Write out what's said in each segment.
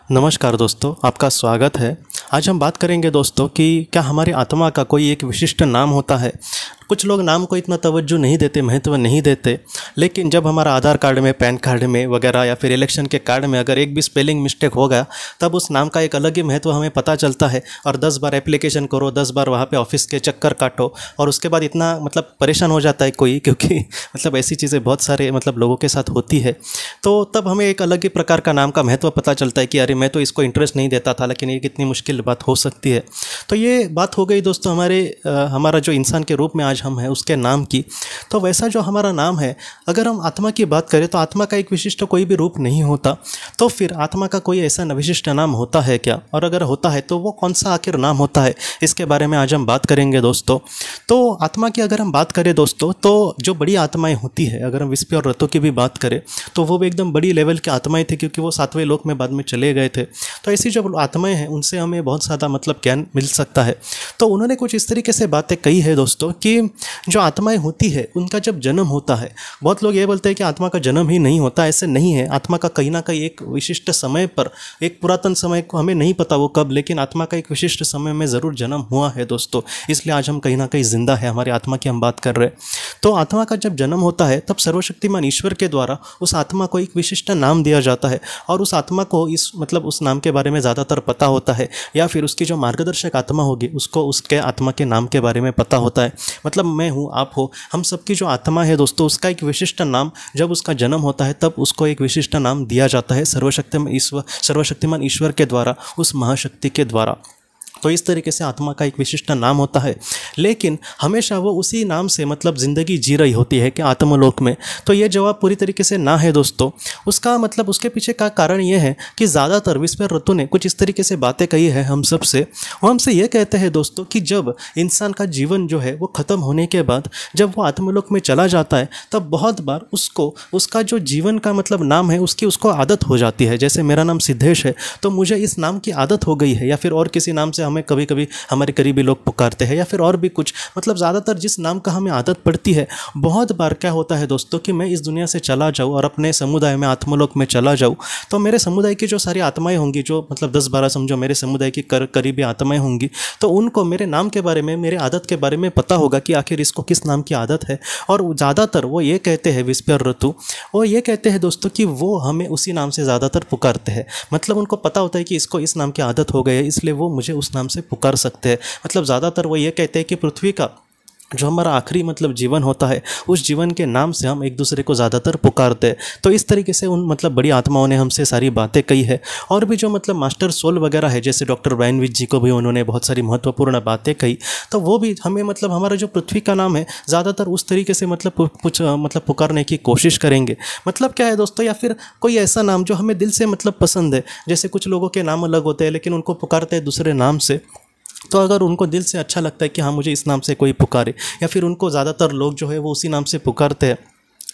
नमस्कार दोस्तों, आपका स्वागत है। आज हम बात करेंगे दोस्तों कि क्या हमारी आत्मा का कोई एक विशिष्ट नाम होता है। कुछ लोग नाम को इतना तवज्जो नहीं देते, महत्व नहीं देते, लेकिन जब हमारा आधार कार्ड में, पैन कार्ड में वगैरह या फिर इलेक्शन के कार्ड में अगर एक भी स्पेलिंग मिस्टेक हो गया तब उस नाम का एक अलग ही महत्व हमें पता चलता है। और 10 बार एप्लीकेशन करो, 10 बार वहाँ पे ऑफिस के चक्कर काटो और उसके बाद इतना परेशान हो जाता है कोई, क्योंकि ऐसी चीज़ें बहुत सारे लोगों के साथ होती है। तो तब हमें एक अलग ही प्रकार का नाम का महत्व पता चलता है कि अरे मैं तो इसको इंटरेस्ट नहीं देता था, लेकिन ये कितनी मुश्किल बात हो सकती है। तो ये बात हो गई दोस्तों हमारा जो इंसान के रूप में आज हम हैं उसके नाम की। तो वैसा जो हमारा नाम है, अगर हम आत्मा की बात करें तो आत्मा का एक विशिष्ट कोई भी रूप नहीं होता। तो फिर आत्मा का कोई ऐसा विशिष्ट नाम होता है क्या, और अगर होता है तो वो कौन सा आखिर नाम होता है, इसके बारे में आज हम बात करेंगे दोस्तों। तो आत्मा की अगर हम बात करें दोस्तों, तो जो बड़ी आत्माएं होती है, अगर हम विस्पी और रतों की भी बात करें तो वो भी एकदम बड़ी लेवल की आत्माएं थे, क्योंकि वो 7वें लोक में बाद में चले गए थे। तो ऐसी जो आत्माएं हैं उनसे हमें बहुत ज़्यादा ज्ञान मिल सकता है। तो उन्होंने कुछ इस तरीके से बातें कही है दोस्तों कि जो आत्माएं होती है उनका जब जन्म होता है, बहुत लोग ये बोलते हैं कि आत्मा का जन्म ही नहीं होता। ऐसे नहीं है। आत्मा का कहीं ना कहीं एक विशिष्ट समय पर, एक पुरातन समय को हमें नहीं पता वो कब, लेकिन आत्मा का एक विशिष्ट समय में ज़रूर जन्म हुआ है दोस्तों। इसलिए आज हम कहीं ना कहीं जिंदा है, हमारी आत्मा की हम बात कर रहे हैं। तो आत्मा का जब जन्म होता है तब सर्वशक्तिमान ईश्वर के द्वारा उस आत्मा को एक विशिष्ट नाम दिया जाता है, और उस आत्मा को उस नाम के बारे में ज़्यादातर पता होता है, या फिर उसकी जो मार्गदर्शक आत्मा होगी उसको उसके आत्मा के नाम के बारे में पता होता है। मैं हूँ, आप हो, हम सबकी जो आत्मा है दोस्तों, उसका एक विशिष्ट नाम जब उसका जन्म होता है तब उसको एक विशिष्ट नाम दिया जाता है सर्वशक्तिमान ईश्वर के द्वारा, उस महाशक्ति के द्वारा। तो इस तरीके से आत्मा का एक विशिष्ट नाम होता है, लेकिन हमेशा वो उसी नाम से ज़िंदगी जी रही होती है कि आत्मलोक में। तो ये जवाब पूरी तरीके से ना है दोस्तों। उसका उसके पीछे का कारण ये है कि ज़्यादातर विस्पी और रतु ने कुछ इस तरीके से बातें कही है हम सब से। वो हमसे ये कहते हैं दोस्तों कि जब इंसान का जीवन जो है वो ख़त्म होने के बाद जब वो आत्मलोक में चला जाता है, तब बहुत बार उसको उसका जो जीवन का नाम है उसको आदत हो जाती है। जैसे मेरा नाम सिद्धेश है, तो मुझे इस नाम की आदत हो गई है, या फिर और किसी नाम से हमें कभी कभी हमारे करीबी लोग पुकारते हैं, या फिर और भी कुछ, ज़्यादातर जिस नाम का हमें आदत पड़ती है। बहुत बार क्या होता है दोस्तों कि मैं इस दुनिया से चला जाऊँ और अपने समुदाय में, आत्मलोक में चला जाऊँ, तो मेरे समुदाय की जो सारी आत्माएं होंगी, जो 10-12 समझो मेरे समुदाय की करीबी आत्माएं होंगी, तो उनको मेरे नाम के बारे में, मेरे आदत के बारे में पता होगा कि आखिर इसको किस नाम की आदत है। और ज़्यादातर वो ये कहते हैं, विस्पी और रतु, वो ये कहते हैं दोस्तों कि वो हमें उसी नाम से ज़्यादातर पुकारते हैं। उनको पता होता है कि इसको इस नाम की आदत हो गई है, इसलिए वो मुझे उस नाम से पुकार सकते हैं। ज़्यादातर वो ये कहते हैं कि पृथ्वी का जो हमारा आखिरी जीवन होता है, उस जीवन के नाम से हम एक दूसरे को ज़्यादातर पुकारते हैं। तो इस तरीके से उन बड़ी आत्माओं ने हमसे सारी बातें कही है। और भी जो मास्टर सोल वगैरह है, जैसे डॉक्टर ब्रायन विच जी को भी उन्होंने बहुत सारी महत्वपूर्ण बातें कही। तो वो भी हमें हमारा जो पृथ्वी का नाम है ज़्यादातर उस तरीके से पुकारने की कोशिश करेंगे। क्या है दोस्तों, या फिर कोई ऐसा नाम जो हमें दिल से पसंद है। जैसे कुछ लोगों के नाम अलग होते हैं, लेकिन उनको पुकारते हैं दूसरे नाम से। तो अगर उनको दिल से अच्छा लगता है कि हाँ मुझे इस नाम से कोई पुकारे, या फिर उनको ज़्यादातर लोग जो है वो उसी नाम से पुकारते हैं,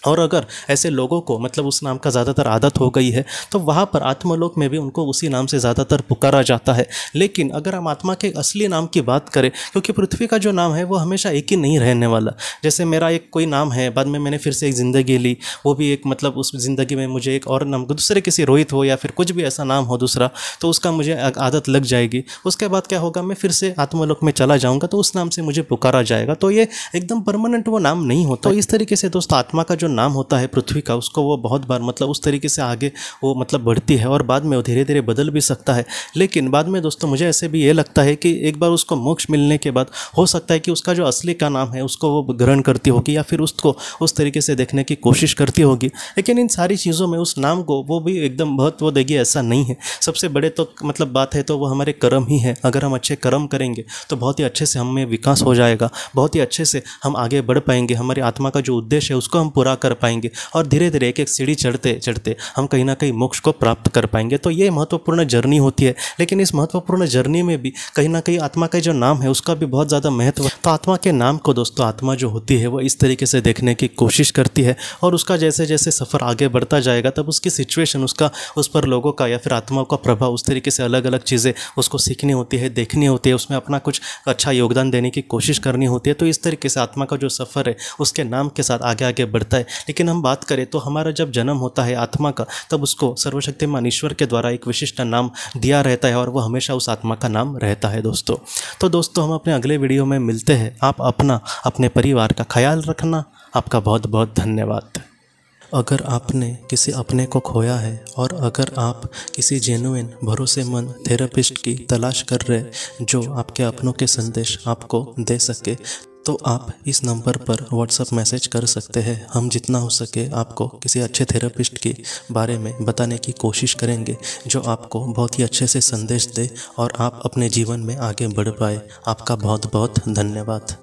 और अगर ऐसे लोगों को उस नाम का ज़्यादातर आदत हो गई है, तो वहाँ पर आत्मलोक में भी उनको उसी नाम से ज़्यादातर पुकारा जाता है। लेकिन अगर हम आत्मा के असली नाम की बात करें, क्योंकि पृथ्वी का जो नाम है वो हमेशा एक ही नहीं रहने वाला। जैसे मेरा एक कोई नाम है, बाद में मैंने फिर से एक ज़िंदगी ली, वो भी एक उस ज़िंदगी में मुझे एक और नाम, दूसरे किसी रोहित हो या फिर कुछ भी ऐसा नाम हो दूसरा, तो उसका मुझे आदत लग जाएगी। उसके बाद क्या होगा, मैं फिर से आत्मलोक में चला जाऊँगा तो उस नाम से मुझे पुकारा जाएगा। तो ये एकदम परमानेंट वो नाम नहीं होता। तो इस तरीके से दोस्तों आत्मा का जो नाम होता है पृथ्वी का, उसको वो बहुत बार उस तरीके से आगे वो बढ़ती है, और बाद में वो धीरे धीरे बदल भी सकता है। लेकिन बाद में दोस्तों मुझे ऐसे भी ये लगता है कि एक बार उसको मोक्ष मिलने के बाद हो सकता है कि उसका जो असली का नाम है उसको वो ग्रहण करती होगी, या फिर उसको उस तरीके से देखने की कोशिश करती होगी। लेकिन इन सारी चीज़ों में उस नाम को वो भी एकदम महत्व देगी ऐसा नहीं है। सबसे बड़े तो बात है तो वो हमारे कर्म ही है। अगर हम अच्छे कर्म करेंगे तो बहुत ही अच्छे से हमें विकास हो जाएगा, बहुत ही अच्छे से हम आगे बढ़ पाएंगे, हमारी आत्मा का जो उद्देश्य है उसको हम पूरा कर पाएंगे, और धीरे धीरे एक एक सीढ़ी चढ़ते चढ़ते हम कहीं ना कहीं मोक्ष को प्राप्त कर पाएंगे। तो ये महत्वपूर्ण जर्नी होती है। लेकिन इस महत्वपूर्ण जर्नी में भी कहीं ना कहीं आत्मा का जो नाम है उसका भी बहुत ज़्यादा महत्व। तो आत्मा के नाम को दोस्तों आत्मा जो होती है वो इस तरीके से देखने की कोशिश करती है, और उसका जैसे जैसे सफ़र आगे बढ़ता जाएगा तब उसकी सिचुएशन, उसका उस पर लोगों का या फिर आत्माओं का प्रभाव, उस तरीके से अलग अलग चीज़ें उसको सीखनी होती है, देखनी होती है, उसमें अपना कुछ अच्छा योगदान देने की कोशिश करनी होती है। तो इस तरीके से आत्मा का जो सफ़र है उसके नाम के साथ आगे आगे बढ़ता है। लेकिन हम बात करें तो हमारा जब जन्म होता है आत्मा का, तब उसको सर्वशक्तिमान ईश्वर के द्वारा एक विशिष्ट नाम दिया रहता है और वो हमेशा उस आत्मा का नाम रहता है दोस्तों। तो दोस्तों हम अपने अगले वीडियो में मिलते हैं। आप अपने परिवार का ख्याल रखना। आपका बहुत बहुत धन्यवाद। अगर आपने किसी अपने को खोया है और अगर आप किसी जेन्युइन भरोसेमंद थेरेपिस्ट की तलाश कर रहे जो आपके अपनों के संदेश आपको दे सके, तो आप इस नंबर पर व्हाट्सएप मैसेज कर सकते हैं। हम जितना हो सके आपको किसी अच्छे थेरेपिस्ट के बारे में बताने की कोशिश करेंगे जो आपको बहुत ही अच्छे से संदेश दे और आप अपने जीवन में आगे बढ़ पाए। आपका बहुत बहुत धन्यवाद।